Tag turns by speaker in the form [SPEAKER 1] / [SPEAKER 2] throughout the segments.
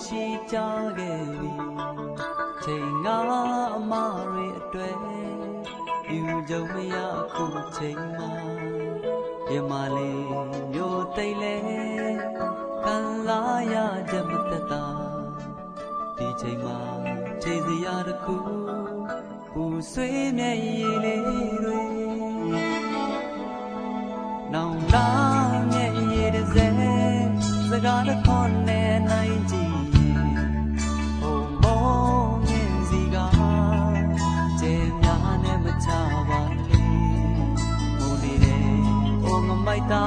[SPEAKER 1] ရှိကြခဲ့ပြီချိန်ငါအမတွေအတွက်ယူကြုံမရခုချိန်မှာပြမလေးမျိုးတိတ်လဲခံလာရကြမတတ်တာဒီချိန်မှာချိန်စရာတစ်ခုပူဆွေးမျက်ရည်လေးတွေနောင်တမျက်ရည်တစ်စဲစကားတစ်ခွန်းနဲ့နိုင်ကြည့်မိုက်တာ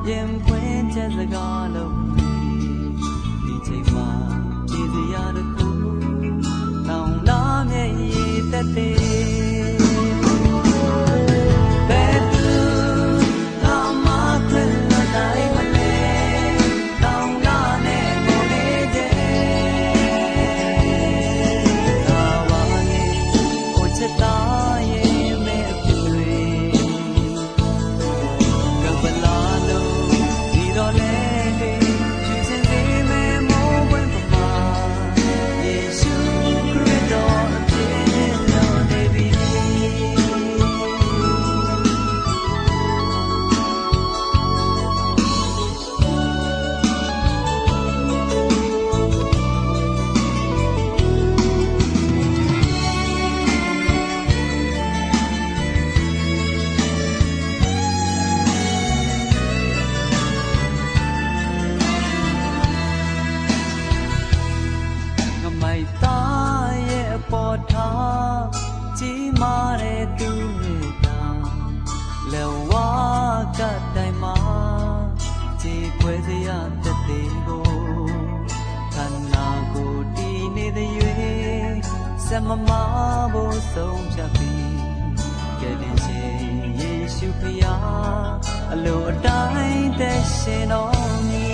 [SPEAKER 1] ရင်ဖွင့်ချက်စကားလုံးဒီချိန်မှာကြည်စရာတစ်ခုနောင်လာမျက်ရည်သက်သေးကြီးမားတဲ့သူနဲ့တာလက်ဝါးကတိုင်မှာခြေခွဲစရာတက်သေးကိုခန္ဓာကိုယ်တည်နေတဲ့၍စမမဖို့ဆုံးဖြတ်ပြီးကယ်တင်ရှင်ယေရှုဖျားအလိုအတိုင်းသက်ရှင်တော်မူ